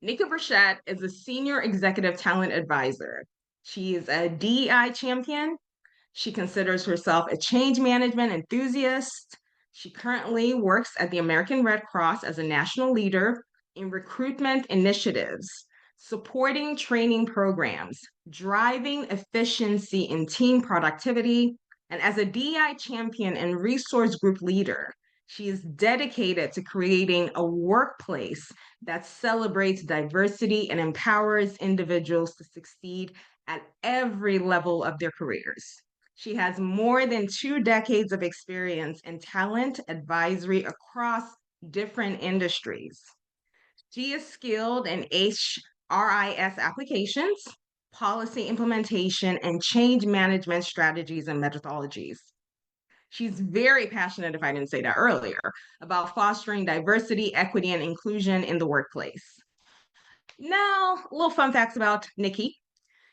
Nika Burchett is a senior executive talent advisor. She is a DEI champion. She considers herself a change management enthusiast. She currently works at the American Red Cross as a national leader in recruitment initiatives, supporting training programs, driving efficiency in team productivity, and as a DEI champion and resource group leader. She is dedicated to creating a workplace that celebrates diversity and empowers individuals to succeed at every level of their careers. She has more than 2 decades of experience in talent advisory across different industries. She is skilled in HRIS applications, policy implementation, and change management strategies and methodologies. She's very passionate, if I didn't say that earlier, about fostering diversity, equity, and inclusion in the workplace. Now, little fun facts about Nikki.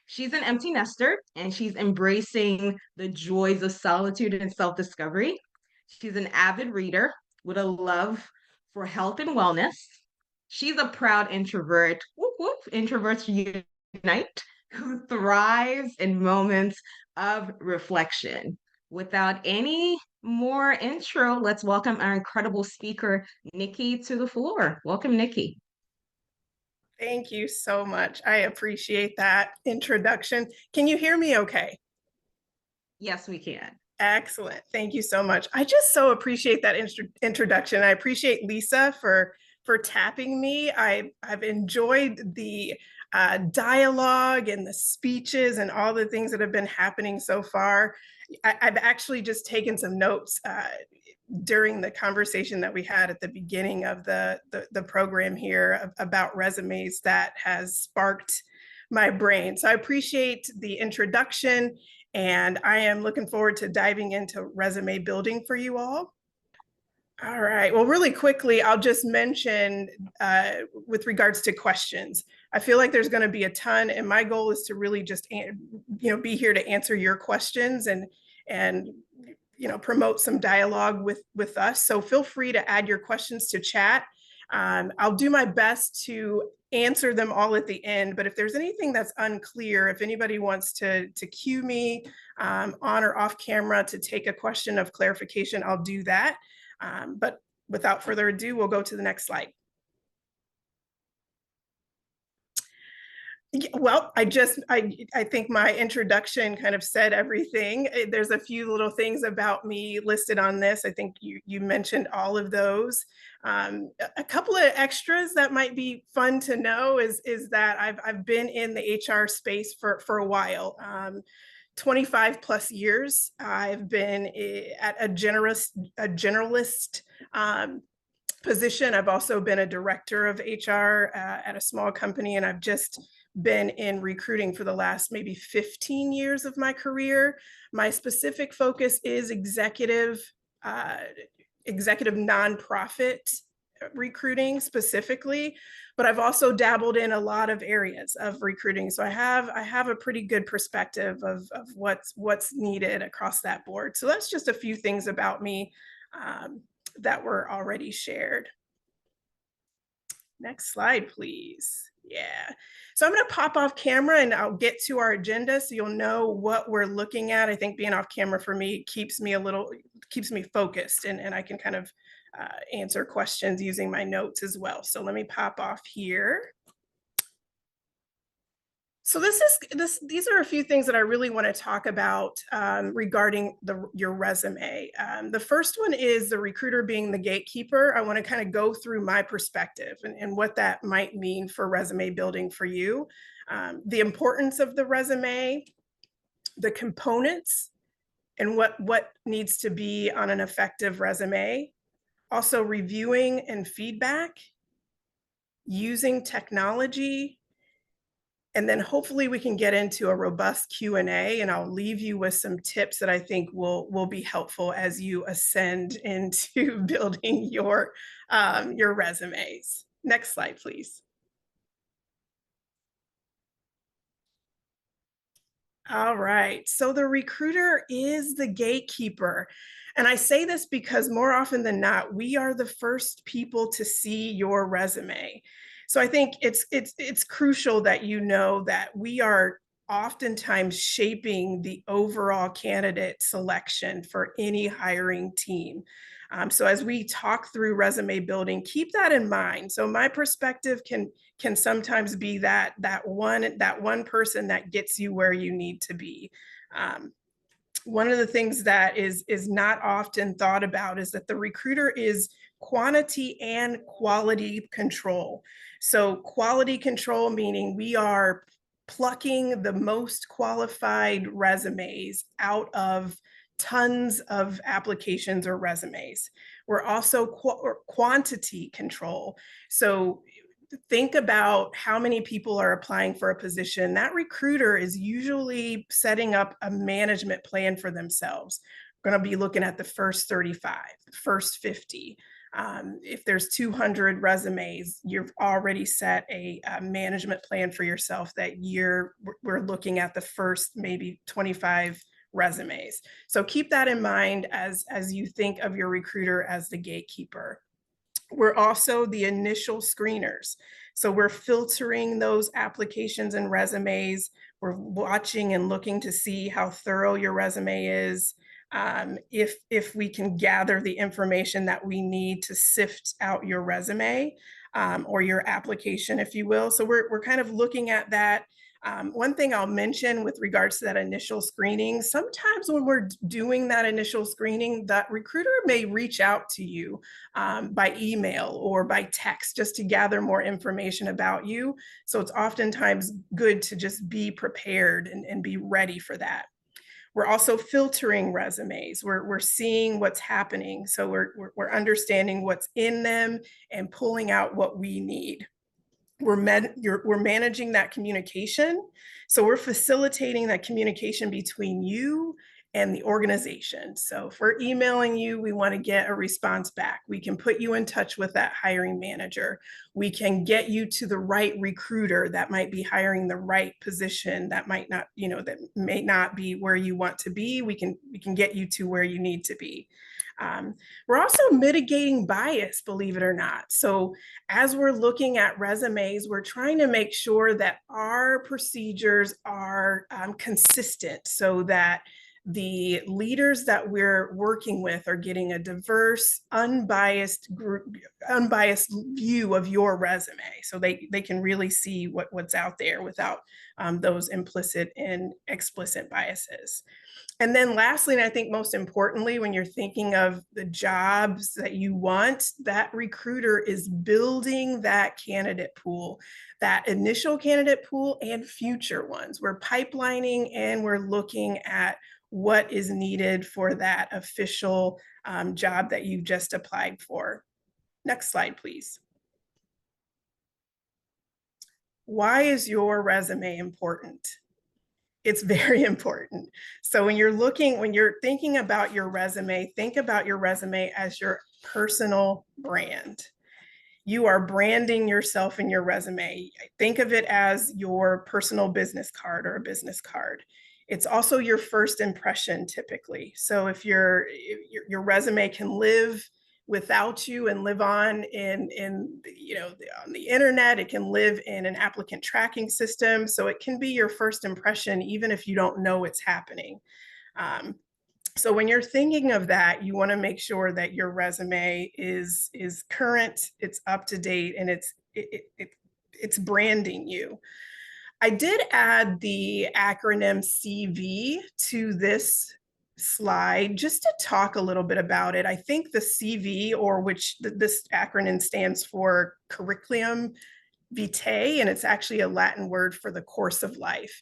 She's an empty nester and she's embracing the joys of solitude and self discovery. She's an avid reader with a love for health and wellness. She's a proud introvert, whoop whoop, introverts unite, who thrives in moments of reflection. Without any more intro, let's welcome our incredible speaker, Nikki, to the floor. Welcome, Nikki. Thank you so much. I appreciate that introduction. Can you hear me okay? Yes, we can. Excellent. Thank you so much. I just so appreciate that introduction. I appreciate Lisa for tapping me. I've enjoyed the dialogue and the speeches and all the things that have been happening so far. I've actually just taken some notes during the conversation that we had at the beginning of the program here about resumes that has sparked my brain. So I appreciate the introduction, and I am looking forward to diving into resume building for you all. All right, well, really quickly, I'll just mention with regards to questions. I feel like there's going to be a ton, and my goal is to really just be here to answer your questions and promote some dialogue with us. So feel free to add your questions to chat. I'll do my best to answer them all at the end, but if there's anything that's unclear, if anybody wants to cue me on or off camera to take a question of clarification, I'll do that. But without further ado, we'll go to the next slide. Well, I think my introduction kind of said everything. There's a few little things about me listed on this. I think you mentioned all of those. A couple of extras that might be fun to know is that I've been in the HR space for a while. 25 plus years. I've been at a generalist position. I've also been a director of HR at a small company, and I've just been in recruiting for the last maybe 15 years of my career. My specific focus is executive nonprofit recruiting specifically, but I've also dabbled in a lot of areas of recruiting. So I have a pretty good perspective of what's needed across that board. So that's just a few things about me that were already shared. Next slide, please. Yeah. So I'm going to pop off camera and I'll get to our agenda so you'll know what we're looking at. I think being off camera for me keeps me focused and I can kind of answer questions using my notes as well. So let me pop off here. So these are a few things that I really want to talk about regarding your resume. The first one is the recruiter being the gatekeeper. I want to kind of go through my perspective and what that might mean for resume building for you. The importance of the resume, the components, and what needs to be on an effective resume. Also reviewing and feedback, using technology, and then hopefully we can get into a robust Q&A, and I'll leave you with some tips that I think will be helpful as you ascend into building your resumes. Next slide, please. All right, so the recruiter is the gatekeeper. And I say this because more often than not, we are the first people to see your resume. So I think it's crucial that you know that we are oftentimes shaping the overall candidate selection for any hiring team. So as we talk through resume building, keep that in mind. So my perspective can sometimes be that one person that gets you where you need to be. Um, One of the things that is not often thought about is that the recruiter is quantity and quality control. So quality control meaning we are plucking the most qualified resumes out of tons of applications or resumes. We're also quantity control. So think about how many people are applying for a position. That recruiter is usually setting up a management plan for themselves. We're going to be looking at the first 35, the first 50. If there's 200 resumes, you've already set a management plan for yourself that we're looking at the first maybe 25 resumes. So keep that in mind as you think of your recruiter as the gatekeeper. We're also the initial screeners. So we're filtering those applications and resumes. We're watching and looking to see how thorough your resume is. If we can gather the information that we need to sift out your resume or your application, if you will. So we're kind of looking at that. One thing I'll mention with regards to that initial screening, sometimes when we're doing that initial screening, that recruiter may reach out to you by email or by text just to gather more information about you. So it's oftentimes good to just be prepared and be ready for that. We're also filtering resumes. We're seeing what's happening. So we're understanding what's in them and pulling out what we need. We're managing that communication. So we're facilitating that communication between you and the organization. So if we're emailing you, we want to get a response back. We can put you in touch with that hiring manager. We can get you to the right recruiter that might be hiring the right position that might not, that may not be where you want to be. We can get you to where you need to be. We're also mitigating bias, believe it or not. So as we're looking at resumes, we're trying to make sure that our procedures are consistent so that the leaders that we're working with are getting a diverse, unbiased view of your resume. So they can really see what's out there without those implicit and explicit biases. And then lastly, and I think most importantly, when you're thinking of the jobs that you want, that recruiter is building that candidate pool, that initial candidate pool and future ones. We're pipelining and we're looking at what is needed for that official job that you just applied for. Next slide, please. Why is your resume important? It's very important. So when you're thinking about your resume, think about your resume as your personal brand. You are branding yourself in your resume. Think of it as your personal business card or a business card. It's also your first impression typically. So if your resume can live without you and live on on the internet, it can live in an applicant tracking system. So it can be your first impression, even if you don't know it's happening. So when you're thinking of that, you want to make sure that your resume is current, it's up to date, and it's branding you. I did add the acronym CV to this slide just to talk a little bit about it. I think the CV, or which this acronym stands for curriculum vitae, and it's actually a Latin word for the course of life.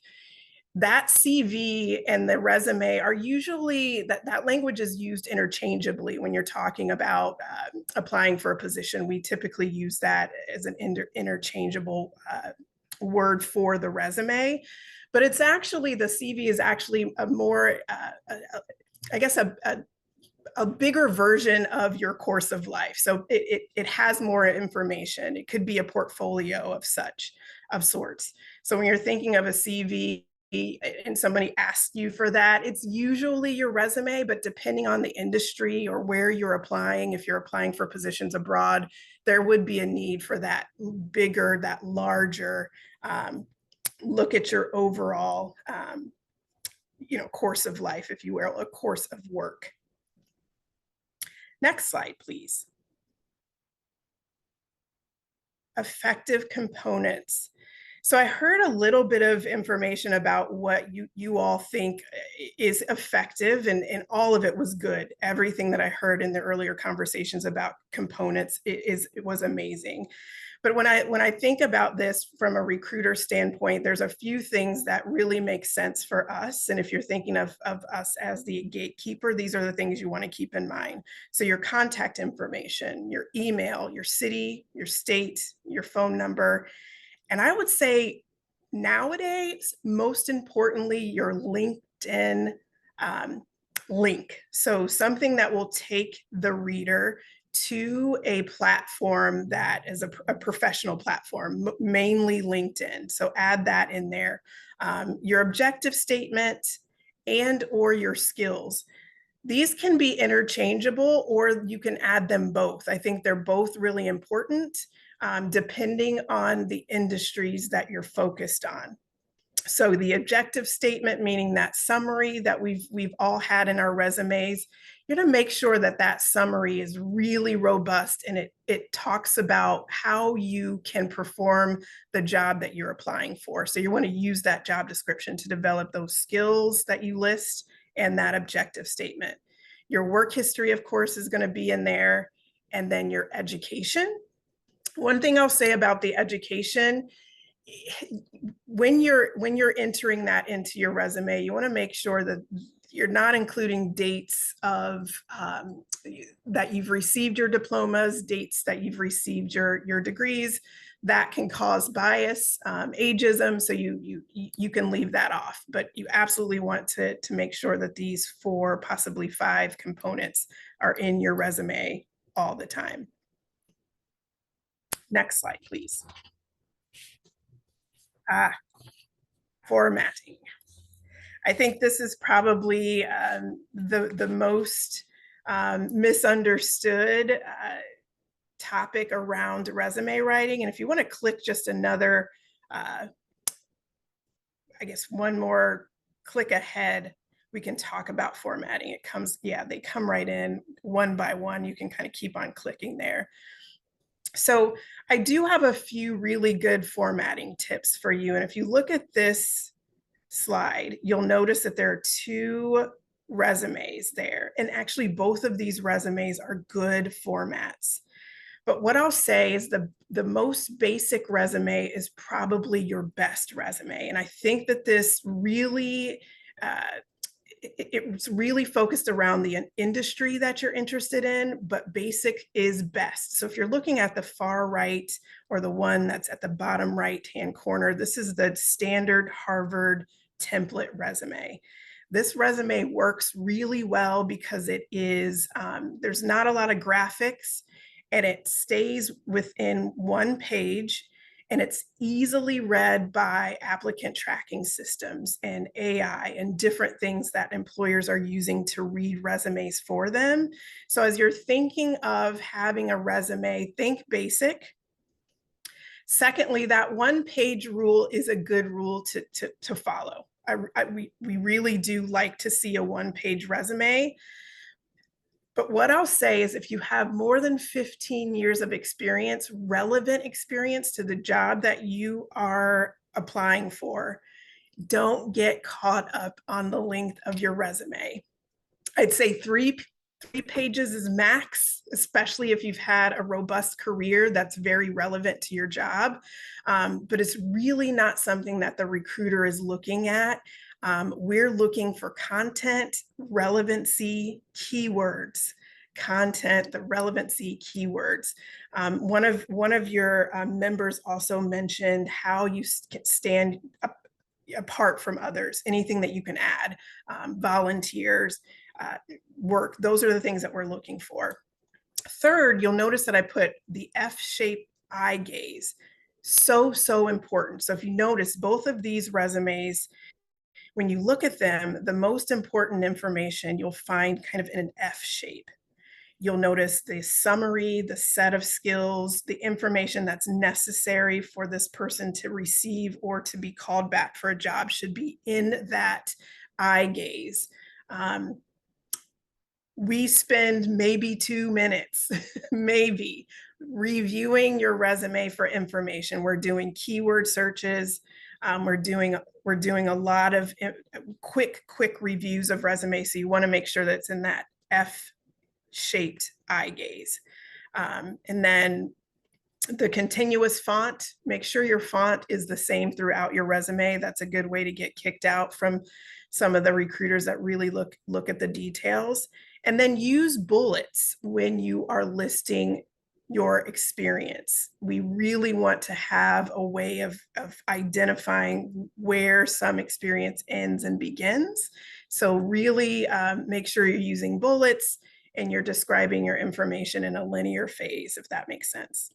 That CV and the resume are usually, that language is used interchangeably when you're talking about applying for a position. We typically use that as an interchangeable word for the resume, but it's actually, the CV is actually a more, I guess, a bigger version of your course of life. So it has more information. It could be a portfolio of sorts. So when you're thinking of a CV, and somebody asks you for that, it's usually your resume, but depending on the industry or where you're applying, if you're applying for positions abroad, there would be a need for that bigger, that larger look at your overall course of life, if you will, a course of work. Next slide, please. Effective components. So I heard a little bit of information about what you all think is effective, and all of it was good. Everything that I heard in the earlier conversations about components, it was amazing. But when I think about this from a recruiter standpoint, there's a few things that really make sense for us. And if you're thinking of us as the gatekeeper, these are the things you want to keep in mind. So your contact information, your email, your city, your state, your phone number. And I would say nowadays, most importantly, your LinkedIn link. So something that will take the reader to a platform that is a professional platform, mainly LinkedIn. So add that in there. Your objective statement and or your skills. These can be interchangeable, or you can add them both. I think they're both really important, depending on the industries that you're focused on. So the objective statement, meaning that summary that we've all had in our resumes, you're going to make sure that that summary is really robust and it talks about how you can perform the job that you're applying for. So you want to use that job description to develop those skills that you list and that objective statement. Your work history, of course, is going to be in there, and then your education. One thing I'll say about the education, when you're entering that into your resume, you want to make sure that you're not including dates of that you've received your diplomas, dates that you've received your degrees. That can cause bias, ageism, so you can leave that off. But you absolutely want to make sure that these 4, possibly 5 components are in your resume all the time. Next slide, please. Formatting. I think this is probably the most misunderstood topic around resume writing. And if you want to click just another, I guess one more click ahead, we can talk about formatting. It comes, they come right in one by one. You can kind of keep on clicking there. So I do have a few really good formatting tips for you. And if you look at this slide, you'll notice that there are 2 resumes there. And actually, both of these resumes are good formats. But what I'll say is the most basic resume is probably your best resume. And I think that this really, it's really focused around the industry that you're interested in, but basic is best. So if you're looking at the far right or the one that's at the bottom right-hand corner, this is the standard Harvard template resume. This resume works really well because it is, there's not a lot of graphics, and it stays within one page, and it's easily read by applicant tracking systems and AI and different things that employers are using to read resumes for them. So as you're thinking of having a resume, think basic. Secondly, that one-page rule is a good rule to follow. We really do like to see a one-page resume. But what I'll say is if you have more than 15 years of experience, relevant experience to the job that you are applying for, don't get caught up on the length of your resume. I'd say three pages is max, especially if you've had a robust career that's very relevant to your job. But it's really not something that the recruiter is looking at. We're looking for content, relevancy, keywords. Content, the relevancy, keywords. One of your members also mentioned how you stand apart from others, anything that you can add, volunteers, work. Those are the things that we're looking for. Third, you'll notice that I put the F-shaped eye gaze. So important. So if you notice, both of these resumes when you look at them, the most important information you'll find kind of in an F shape. You'll notice the summary, the set of skills, the information that's necessary for this person to receive or to be called back for a job should be in that eye gaze. We spend maybe 2 minutes, maybe, reviewing your resume for information. We're doing keyword searches. We're doing a lot of quick reviews of resumes. So you want to make sure that it's in that F-shaped eye gaze. And then the continuous font, make sure your font is the same throughout your resume. That's a good way to get kicked out from some of the recruiters that really look at the details. And then use bullets when you are listing your experience. We really want to have a way of identifying where some experience ends and begins. So really make sure you're using bullets and you're describing your information in a linear phase, if that makes sense.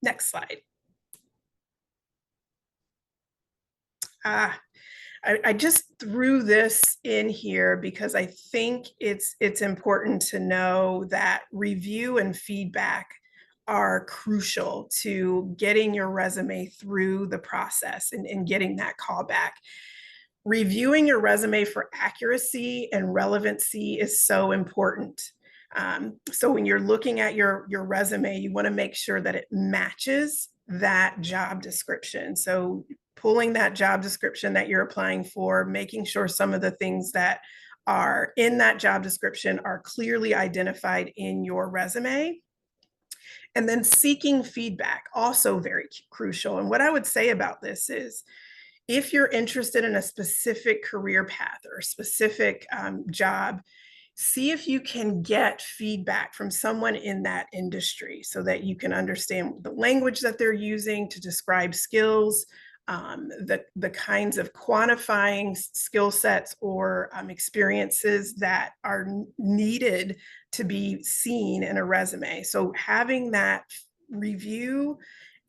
Next slide. I just threw this in here because I think it's important to know that review and feedback are crucial to getting your resume through the process and getting that callback. Reviewing your resume for accuracy and relevancy is so important. So when you're looking at your resume, you want to make sure that it matches that job description. So pulling that job description that you're applying for, making sure some of the things that are in that job description are clearly identified in your resume. And then seeking feedback, also very crucial. And what I would say about this is, if you're interested in a specific career path or a specific job, see if you can get feedback from someone in that industry so that you can understand the language that they're using to describe skills, the kinds of quantifying skill sets or experiences that are needed to be seen in a resume. So having that review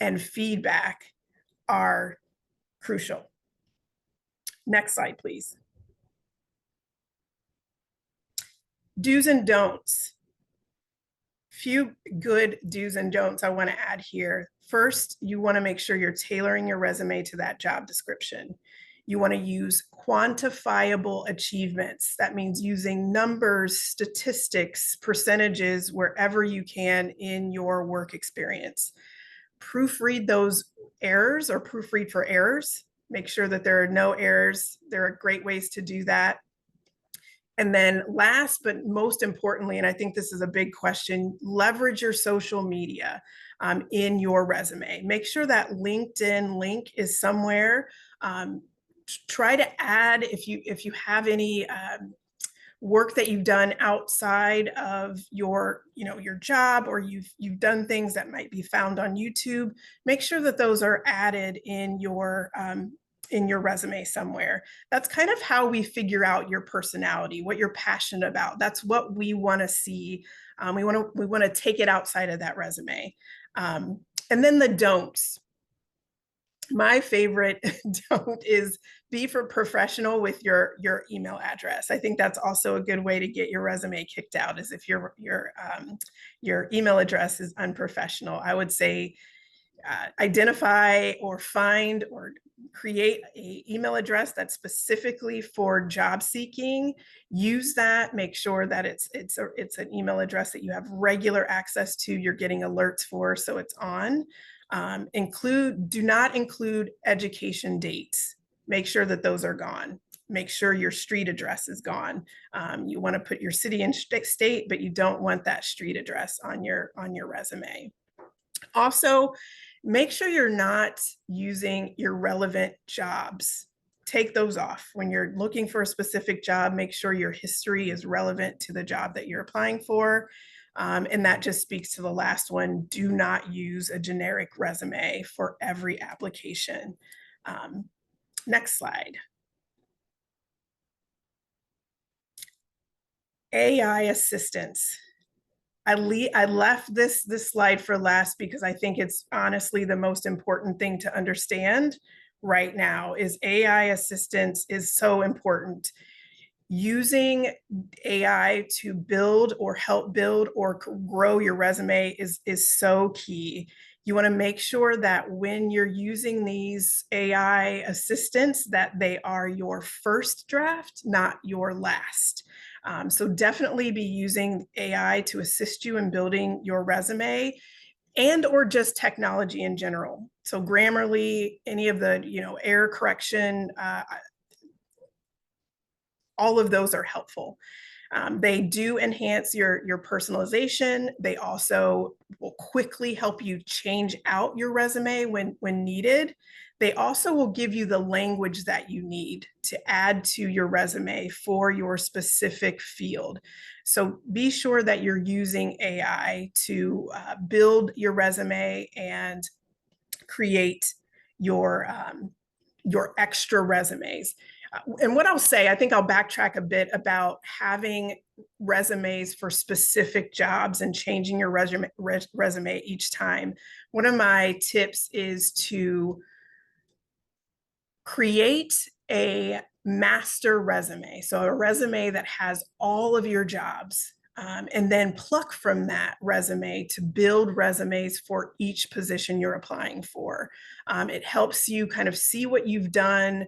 and feedback are crucial. Next slide, please. Do's and don'ts. Few good do's and don'ts I want to add here. First, you want to make sure you're tailoring your resume to that job description. You want to use quantifiable achievements. That means using numbers, statistics, percentages wherever you can in your work experience. Proofread those errors or proofread for errors. Make sure that there are no errors. There are great ways to do that. And then last, but most importantly, and I think this is a big question, leverage your social media in your resume. Make sure that LinkedIn link is somewhere. Try to add, if you have any work that you've done outside of your job, or you've done things that might be found on YouTube, make sure that those are added in your resume somewhere. That's kind of how we figure out your personality, what you're passionate about. That's what we want to see. We want to take it outside of that resume. And then the don'ts. My favorite don't is be professional with your email address. I think that's also a good way to get your resume kicked out, is if your email address is unprofessional. I would say identify or find or create an email address that's specifically for job seeking. Use that. Make sure that it's an email address that you have regular access to, you're getting alerts for, so it's on. Do not include education dates. Make sure that those are gone. Make sure your street address is gone. You want to put your city and state, but you don't want that street address on your resume. Also, make sure you're not using irrelevant jobs. Take those off. When you're looking for a specific job, make sure your history is relevant to the job that you're applying for. And that just speaks to the last one. Do not use a generic resume for every application. Next slide. AI assistance. I left this slide for last because I think it's honestly the most important thing to understand right now is AI assistance is so important. Using AI to build or help build or grow your resume is so key. You want to make sure that when you're using these AI assistants, that they are your first draft, not your last. So definitely be using AI to assist you in building your resume and or just technology in general. So Grammarly, any of the, error correction, all of those are helpful. They do enhance your personalization. They also will quickly help you change out your resume when needed. They also will give you the language that you need to add to your resume for your specific field. So be sure that you're using AI to build your resume and create your extra resumes. And what I'll say, I think I'll backtrack a bit about having resumes for specific jobs and changing your resume each time. One of my tips is to create a master resume. So a resume that has all of your jobs, and then pluck from that resume to build resumes for each position you're applying for. It helps you kind of see what you've done,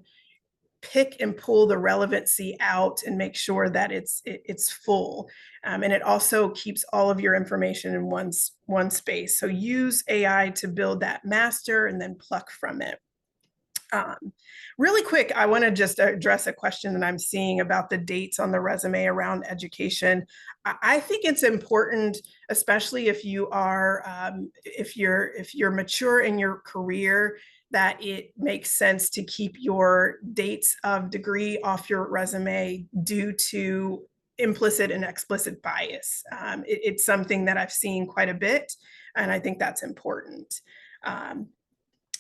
pick and pull the relevancy out and make sure that it's full. And it also keeps all of your information in one space. So use AI to build that master and then pluck from it. Really quick, I want to just address a question that I'm seeing about the dates on the resume around education. I think it's important, especially if you are, if you're mature in your career, that it makes sense to keep your dates of degree off your resume due to implicit and explicit bias. It's something that I've seen quite a bit, and I think that's important.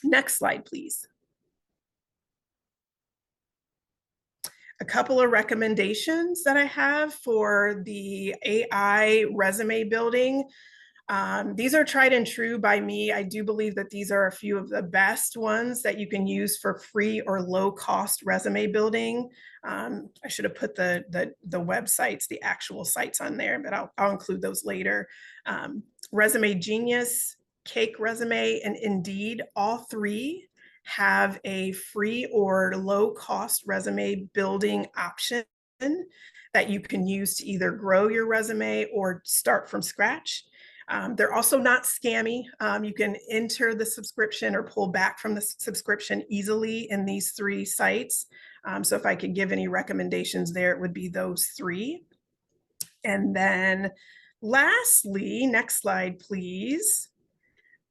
Next slide, please. A couple of recommendations that I have for the AI resume building. These are tried and true by me. I do believe that these are a few of the best ones that you can use for free or low cost resume building. I should have put the websites, the actual sites on there, but I'll include those later. Resume Genius, Cake Resume, and Indeed, all three have a free or low cost resume building option that you can use to either grow your resume or start from scratch. They're also not scammy. You can enter the subscription or pull back from the subscription easily in these three sites. So if I could give any recommendations there, it would be those three. And then lastly, next slide, please.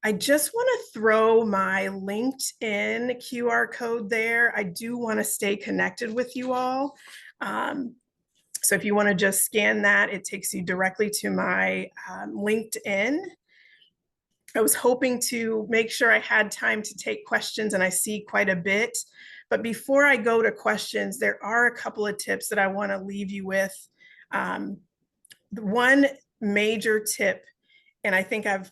I just want to throw my LinkedIn QR code there. I do want to stay connected with you all. So if you want to just scan that, it takes you directly to my LinkedIn. I was hoping to make sure I had time to take questions, and I see quite a bit. But before I go to questions, there are a couple of tips that I want to leave you with. One major tip, and I think I've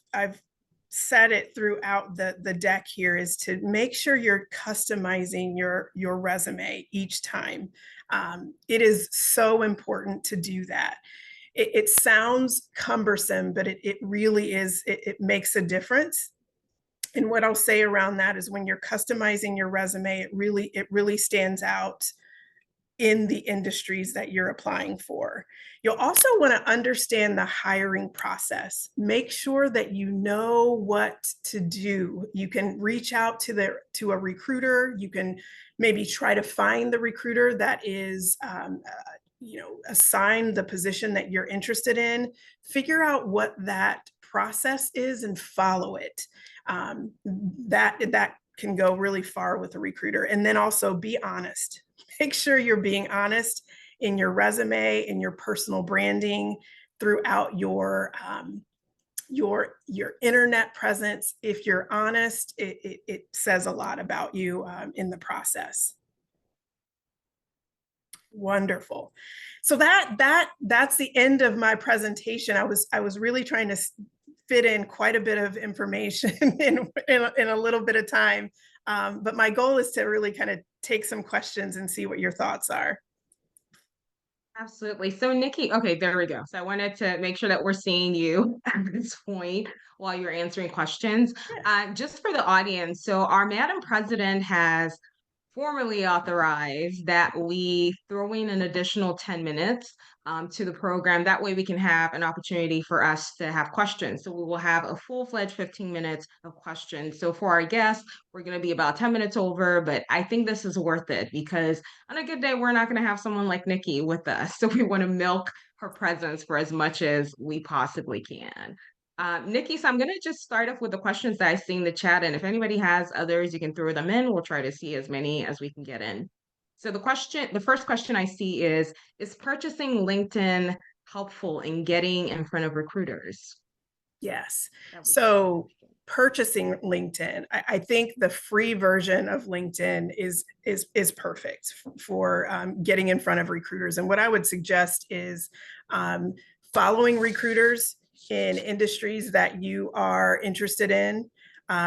said it throughout the deck here, is to make sure you're customizing your resume each time. It is so important to do that. It sounds cumbersome, but it really is, it makes a difference. And what I'll say around that is when you're customizing your resume, it really stands out in the industries that you're applying for. You'll also want to understand the hiring process. Make sure that you know what to do. You can reach out to a recruiter. You can maybe try to find the recruiter that is assign the position that you're interested in. Figure out what that process is and follow it. That can go really far with a recruiter. And then also be honest. Make sure you're being honest in your resume, in your personal branding, throughout your internet presence. If you're honest, it says a lot about you in the process. Wonderful. So that's the end of my presentation. I was really trying to fit in quite a bit of information in a little bit of time. But my goal is to really kind of take some questions and see what your thoughts are. Absolutely. So Nikki, okay, there we go. So I wanted to make sure that we're seeing you at this point while you're answering questions. Yeah. Just for the audience, so our Madam President has formally authorized that we throw in an additional 10 minutes to the program. That way we can have an opportunity for us to have questions. So we will have a full-fledged 15 minutes of questions. So for our guests, we're going to be about 10 minutes over, but I think this is worth it because on a good day, we're not going to have someone like Nikki with us. So we want to milk her presence for as much as we possibly can. Nikki, so I'm going to just start off with the questions that I see in the chat. And if anybody has others, you can throw them in. We'll try to see as many as we can get in. So the first question I see is purchasing LinkedIn helpful in getting in front of recruiters? Yes. That was the So question. purchasing LinkedIn, I think the free version of LinkedIn is perfect for getting in front of recruiters. And what I would suggest is following recruiters in industries that you are interested in,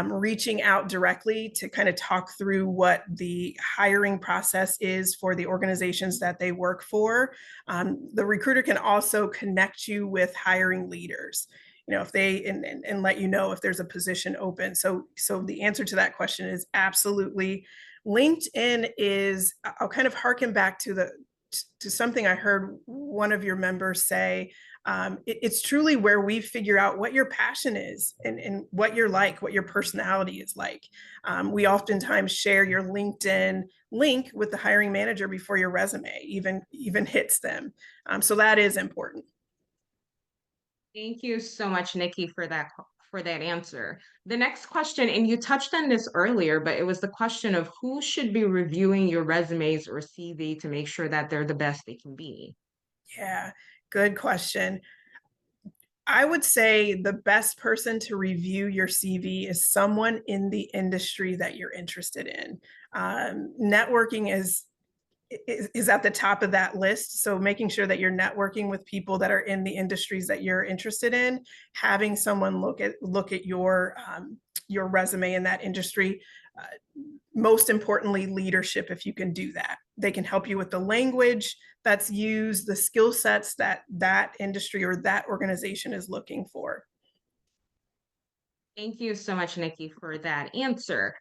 reaching out directly to kind of talk through what the hiring process is for the organizations that they work for. The recruiter can also connect you with hiring leaders, you know, if they and let you know if there's a position open. So the answer to that question is absolutely. LinkedIn is, I'll kind of harken back to something I heard one of your members say. It's truly where we figure out what your passion is and what you're like, what your personality is like. We oftentimes share your LinkedIn link with the hiring manager before your resume even hits them. So that is important. Thank you so much, Nikki, for that answer. The next question, and you touched on this earlier, but it was the question of who should be reviewing your resumes or CV to make sure that they're the best they can be. Yeah, good question. I would say the best person to review your CV is someone in the industry that you're interested in. Networking is at the top of that list. So making sure that you're networking with people that are in the industries that you're interested in, having someone look at your resume in that industry. Most importantly, leadership, if you can do that. They can help you with the language that's used, the skill sets that that industry or that organization is looking for. Thank you so much, Nikki, for that answer.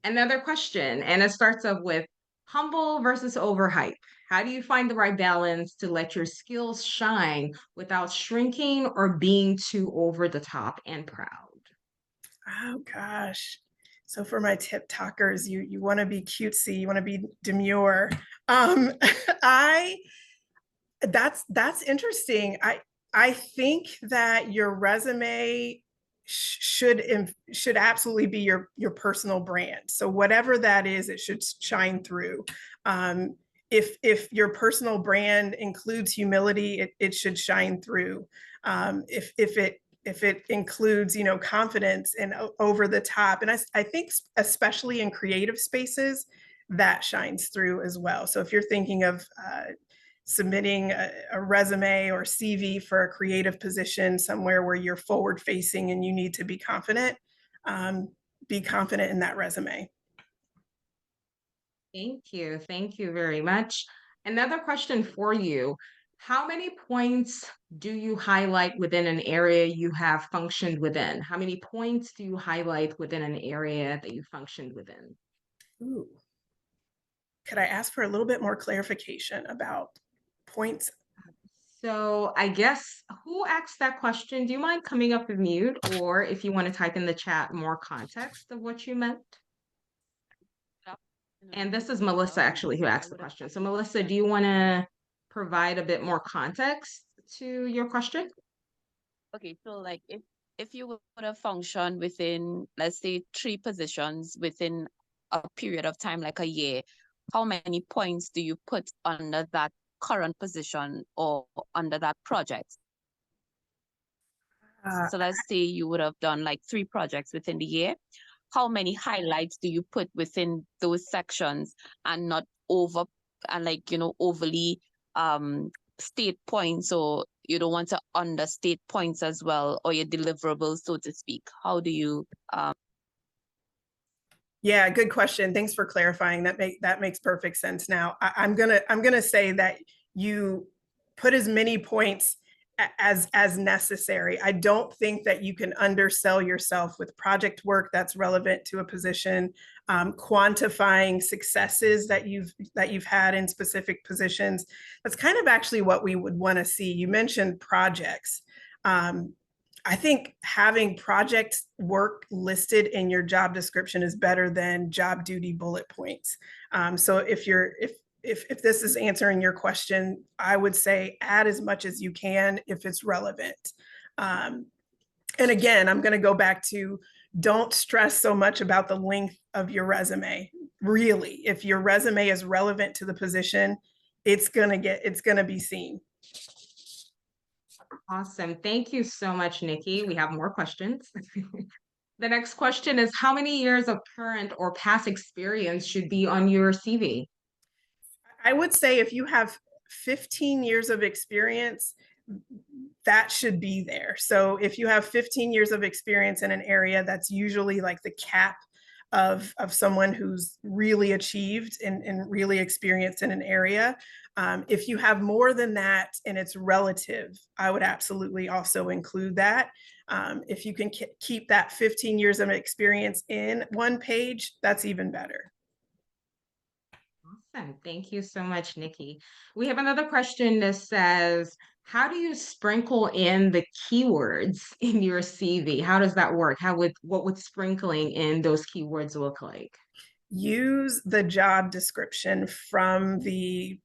Another question, and it starts off with humble versus overhype. How do you find the right balance to let your skills shine without shrinking or being too over the top and proud? Oh gosh. So for my tip talkers, you want to be cutesy, you want to be demure. Um, I that's interesting. I think that your resume should absolutely be your personal brand. So whatever that is, it should shine through. If your personal brand includes humility, it should shine through. If it includes, you know, confidence and over the top, and I think especially in creative spaces, that shines through as well. So if you're thinking of submitting a resume or CV for a creative position somewhere where you're forward facing and you need to be confident in that resume. Thank you. Thank you very much. Another question for you. How many points do you highlight within an area you have functioned within? How many points do you highlight within an area that you functioned within? Ooh. Could I ask for a little bit more clarification about points? So I guess who asked that question? Do you mind coming up with mute, or if you want to type in the chat more context of what you meant? And this is Melissa actually who asked the question. So Melissa, do you want to provide a bit more context to your question? Okay, so like if you would have functioned within, let's say, 3 positions within a period of time, like a year, how many points do you put under that current position or under that project? So let's say you would have done like 3 projects within the year. How many highlights do you put within those sections and not overly state points, or you don't want to understate points as well, or your deliverables, so to speak? How do you Yeah, good question. Thanks for clarifying. That makes perfect sense now. I'm gonna say that you put as many points as necessary. I don't think that you can undersell yourself with project work that's relevant to a position, quantifying successes that you've had in specific positions. That's kind of actually what we would want to see. You mentioned projects. I think having project work listed in your job description is better than job duty bullet points. So if this is answering your question, I would say add as much as you can if it's relevant. And again, I'm going to go back to don't stress so much about the length of your resume. Really, if your resume is relevant to the position, it's going to be seen. Awesome. Thank you so much, Nikki. We have more questions. The next question is, how many years of current or past experience should be on your CV? I would say if you have 15 years of experience, that should be there. So if you have 15 years of experience in an area, that's usually like the cap of someone who's really achieved and really experienced in an area. If you have more than that and it's relative, I would absolutely also include that. If you can keep that 15 years of experience in one page, that's even better. Awesome. Thank you so much, Nikki. We have another question that says, how do you sprinkle in the keywords in your CV? How does that work? What would sprinkling in those keywords look like? Use the job description from the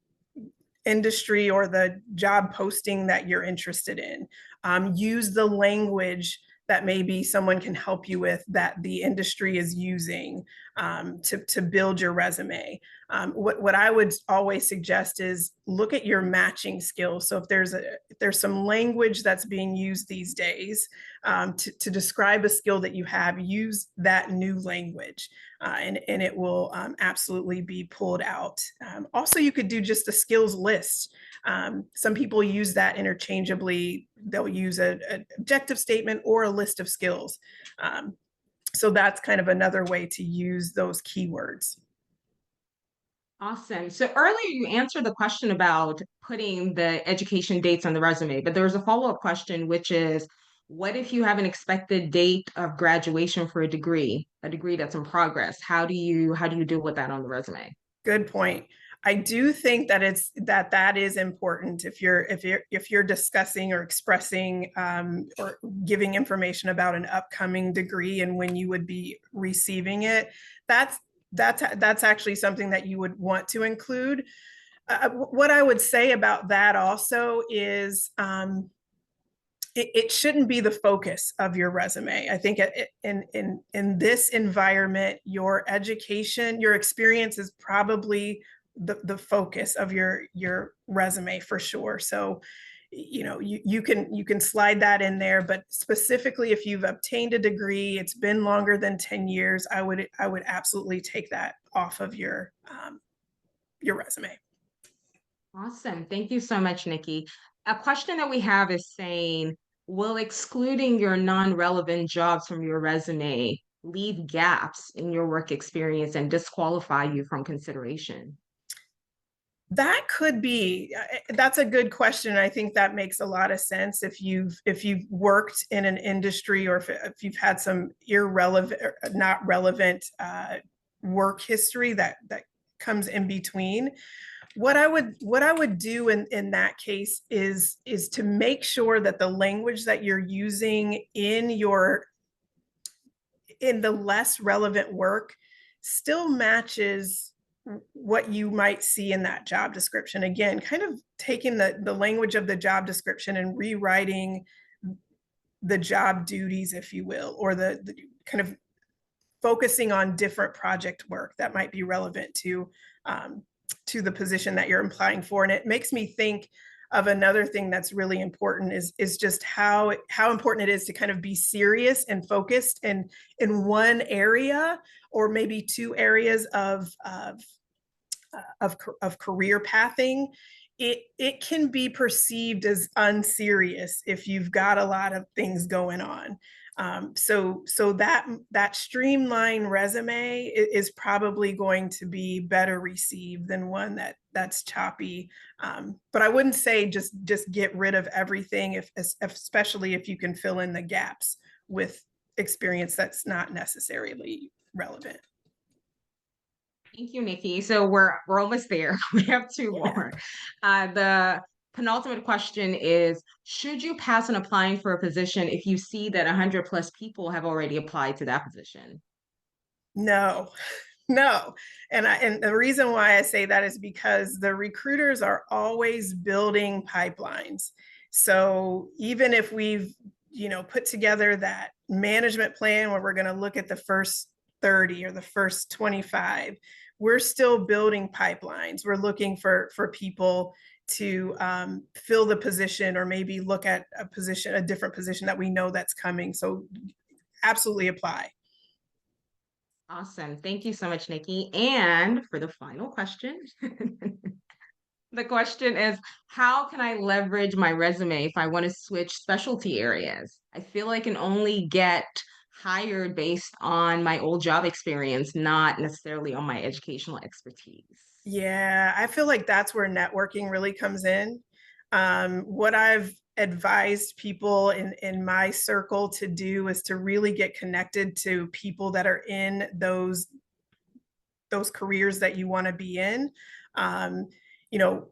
industry or the job posting that you're interested in. Use the language that maybe someone can help you with that the industry is using to build your resume. What I would always suggest is look at your matching skills. So if there's some language that's being used these days to describe a skill that you have, use that new language and it will absolutely be pulled out. Also, you could do just a skills list. Some people use that interchangeably. They'll use an objective statement or a list of skills. So that's kind of another way to use those keywords. Awesome. So earlier you answered the question about putting the education dates on the resume, but there was a follow-up question, which is, what if you have an expected date of graduation for a degree that's in progress? How do you deal with that on the resume? Good point. I do think that that is important if you're discussing or expressing or giving information about an upcoming degree and when you would be receiving it. That's actually something that you would want to include. What I would say about that also is it shouldn't be the focus of your resume. I think in this environment, your education, your experience is probably the focus of your resume for sure. So, you can slide that in there, but specifically if you've obtained a degree, it's been longer than 10 years, I would absolutely take that off of your resume. Awesome. Thank you so much, Nikki. A question that we have is saying, will excluding your non-relevant jobs from your resume leave gaps in your work experience and disqualify you from consideration? That could be. That's a good question. I think that makes a lot of sense if you've worked in an industry or if you've had some irrelevant, not relevant work history that comes in between. What I would do in that case is to make sure that the language that you're using in the less relevant work still matches what you might see in that job description. Again, kind of taking the language of the job description and rewriting the job duties, if you will, or the kind of focusing on different project work that might be relevant to the position that you're applying for. And it makes me think of another thing that's really important is just how important it is to kind of be serious and focused in one area or maybe two areas of career pathing. It can be perceived as unserious if you've got a lot of things going on. So that streamlined resume is probably going to be better received than one that's choppy. But I wouldn't say just get rid of everything, especially if you can fill in the gaps with experience that's not necessarily relevant. Thank you, Nikki. So we're almost there. We have two Yeah. more. The penultimate question is, should you pass on applying for a position if you see that 100 plus people have already applied to that position? No, no. And the reason why I say that is because the recruiters are always building pipelines. So even if we've, put together that management plan where we're going to look at the first 30 or the first 25, we're still building pipelines. We're looking for people to fill the position, or maybe look at a different position that we know that's coming. So absolutely apply. Awesome. Thank you so much, Nikki. And for the final question, the question is, how can I leverage my resume if I want to switch specialty areas? I feel like I can only get hired based on my old job experience, not necessarily on my educational expertise. Yeah, I feel like that's where networking really comes in. What I've advised people in my circle to do is to really get connected to people that are in those careers that you want to be in. Um, you know,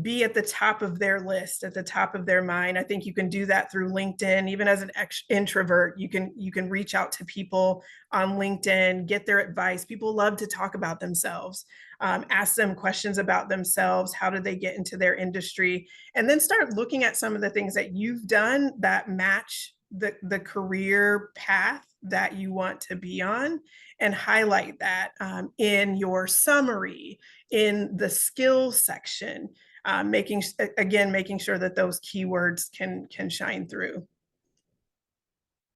be at the top of their list, at the top of their mind. I think you can do that through LinkedIn. Even as an introvert, you can reach out to people on LinkedIn, get their advice. People love to talk about themselves. Ask them questions about themselves. How did they get into their industry? And then start looking at some of the things that you've done that match the career path that you want to be on, and highlight that in your summary, in the skills section. Making sure that those keywords can shine through.